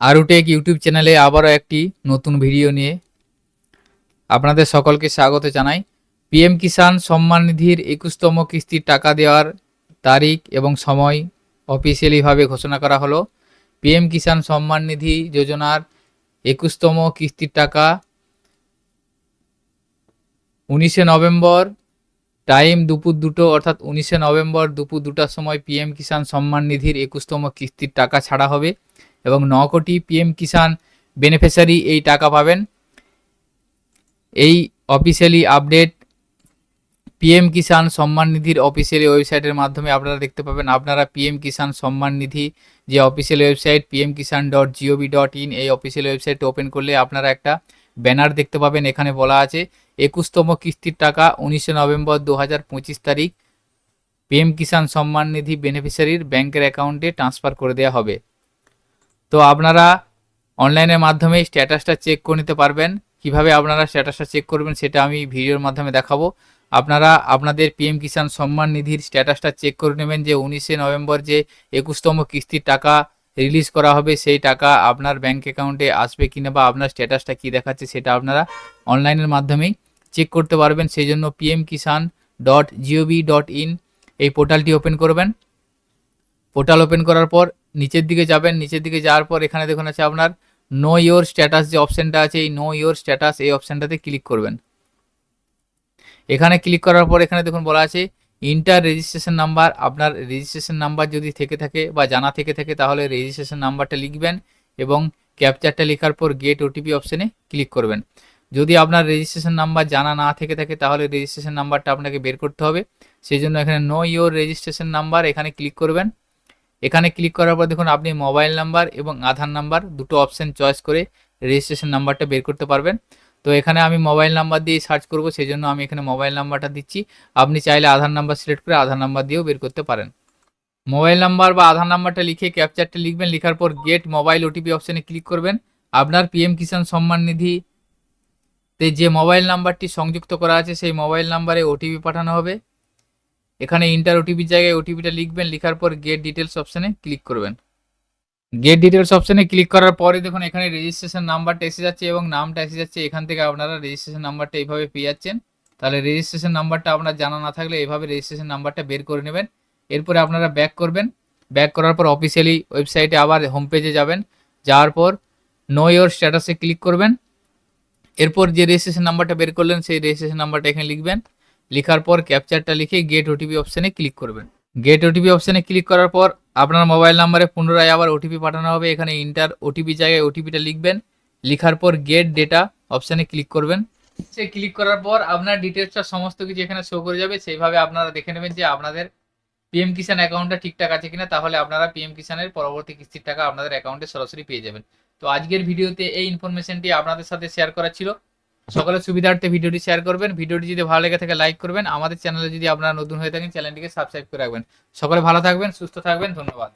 আরুটেক YouTube চ্যানেলে আবারও একটি নতুন ভিডিও নিয়ে আপনাদের সকলকে স্বাগত জানাই। পিএম কিষাণ সম্মান নিধির 21তম কিস্তির টাকা দেওয়ার তারিখ এবং সময় অফিসিয়ালিভাবে ঘোষণা করা হলো। পিএম কিষাণ সম্মান নিধি যোজনার 21তম কিস্তির টাকা 19শে নভেম্বর টাইম দুপুর 2টো অর্থাৎ 19শে নভেম্বর দুপুর 2টার সময় পিএম কিষাণ সম্মান নিধির 21তম কিস্তির টাকা ছাড়া হবে এবং 9 কোটি পিএম কিষাণ বেনিফিশিয়ারি এই টাকা পাবেন। এই officially update PM Kisan Samman নিধির officially ওয়েবসাইটের মাধ্যমে আপনারা দেখতে পাবেন। আপনারা পিএম কিষাণ সম্মান নিধি যে অফিসিয়াল ওয়েবসাইট pmkisan.gov.in এই অফিসিয়াল ওয়েবসাইট ওপেন করলে আপনারা একটা ব্যানার দেখতে পাবেন। এখানে বলা আছে 21তম কিস্তির টাকা 19শে নভেম্বর 2025 তারিখ পিএম কিষাণ সম্মান নিধি বেনিফিশিয়ারির ব্যাংকের অ্যাকাউন্টে ট্রান্সফার করে দেওয়া হবে। তো আপনারা অনলাইনের মাধ্যমে স্ট্যাটাসটা চেক করে নিতে পারবেন। কিভাবে আপনারা স্ট্যাটাসটা চেক করবেন সেটা আমি ভিডিওর মাধ্যমে দেখাবো। আপনারা আপনাদের পিএম কিষাণ সম্মান নিধির স্ট্যাটাসটা চেক করে নেবেন যে 19শে নভেম্বর যে 21তম কিস্তির টাকা রিলিজ করা হবে সেই টাকা আপনার ব্যাংক অ্যাকাউন্টে আসবে কিনা বা আপনার স্ট্যাটাসটা কী দেখাচ্ছে সেটা আপনারা অনলাইনের মাধ্যমেই চেক করতে পারবেন। সেই জন্য pmkisan.gov.in এই পোর্টালটি ওপেন করবেন। পোর্টাল ওপেন করার পর নিচের দিকে যাবেন। নিচের দিকে যাওয়ার পর এখানে দেখুন আছে আপনার নো ইয়োর স্ট্যাটাস যে অপশানটা আছে, এই নো ইয়োর স্ট্যাটাস এই অপশানটাতে ক্লিক করবেন। এখানে ক্লিক করার পর এখানে দেখুন বলা আছে ইন্টার রেজিস্ট্রেশন নাম্বার। আপনার রেজিস্ট্রেশন নাম্বার যদি থেকে থাকে বা জানা থেকে থাকে তাহলে রেজিস্ট্রেশন নাম্বারটা লিখবেন এবং ক্যাপচারটা লেখার পর গেট ওটিপি অপশানে ক্লিক করবেন। যদি আপনার রেজিস্ট্রেশন নাম্বার জানা না থেকে থাকে তাহলে রেজিস্ট্রেশন নাম্বারটা আপনাকে বের করতে হবে। সেই জন্য এখানে নো ইয়োর রেজিস্ট্রেশন নাম্বার এখানে ক্লিক করবেন। এখানে ক্লিক করার পর দেখুন আপনি মোবাইল নাম্বার এবং আধার নাম্বার দুটো অপশান চয়েস করে রেজিস্ট্রেশন নাম্বারটা বের করতে পারবেন। তো এখানে আমি মোবাইল নাম্বার দিয়ে সার্চ করব, সেই জন্য আমি এখানে মোবাইল নাম্বারটা দিচ্ছি। আপনি চাইলে আধার নাম্বার সিলেক্ট করে আধার নাম্বার দিয়েও বের করতে পারেন। মোবাইল নাম্বার বা আধার নাম্বারটা লিখে ক্যাপচারটা লিখবেন। লেখার পর গেট মোবাইল ওটিপি অপশানে ক্লিক করবেন। আপনার পিএম কিষাণ সম্মান নিধিতে যে মোবাইল নাম্বারটি সংযুক্ত করা আছে সেই মোবাইল নাম্বারে ওটিপি পাঠানো হবে। এখানে ইন্টার ওটিপির জায়গায় ওটিপিটা লিখবেন। লেখার পর গেট ডিটেলস অপশানে ক্লিক করবেন। গেট ডিটেলস অপশানে ক্লিক করার পরে দেখুন এখানে রেজিস্ট্রেশন নাম্বারটা এসে যাচ্ছে এবং নামটা এসে যাচ্ছে। এখান থেকে আপনারা রেজিস্ট্রেশন নাম্বারটা এইভাবে পেয়ে যাচ্ছেন। তাহলে রেজিস্ট্রেশন নাম্বারটা আপনার জানা না থাকলে এইভাবে রেজিস্ট্রেশন নাম্বারটা বের করে নেবেন। এরপরে আপনারা ব্যাক করবেন। ব্যাক করার পর অফিসিয়ালি ওয়েবসাইটে আবার হোম পেজে যাবেন। যাওয়ার পর নো ইয়োর স্ট্যাটাসে ক্লিক করবেন। এরপর যে রেজিস্ট্রেশন নাম্বারটা বের করলেন সেই রেজিস্ট্রেশন নাম্বারটা এখানে লিখবেন। লেখার পর ক্যাপচারটা লিখে গেট ওটিপি অপশানে ক্লিক করবেন। গেট ওটিপি অপশানে ক্লিক করার পর আপনার মোবাইল নাম্বারে পুনরায় আবার ওটিপি পাঠানো হবে। এখানে ইন্টার ওটিপি জায়গায় ওটিপিটা লিখবেন। লেখার পর গেট ডেটা অপশানে ক্লিক করবেন। সে ক্লিক করার পর আপনার ডিটেলসটা সমস্ত কিছু এখানে শো করে যাবে। সেইভাবে আপনারা দেখে নেবেন যে আপনাদের পিএম কিষাণ অ্যাকাউন্টটা ঠিকঠাক আছে কিনা, তাহলে আপনারা পিএম কিষাণের পরবর্তী কিস্তির টাকা আপনাদের অ্যাকাউন্টে সরাসরি পেয়ে যাবেন। তো আজকের ভিডিওতে এই ইনফরমেশনটি আপনাদের সাথে শেয়ার করা ছিল। সকলের সুবিধার্থে ভিডিওটি শেয়ার করবেন। ভিডিওটি যদি ভালো লেগে থাকে লাইক করবেন। আমাদের চ্যানেলে যদি আপনারা নতুন হয়ে থাকেন চ্যানেলটিকে সাবস্ক্রাইব করে রাখবেন। সকলে ভালো থাকবেন, সুস্থ থাকবেন। ধন্যবাদ।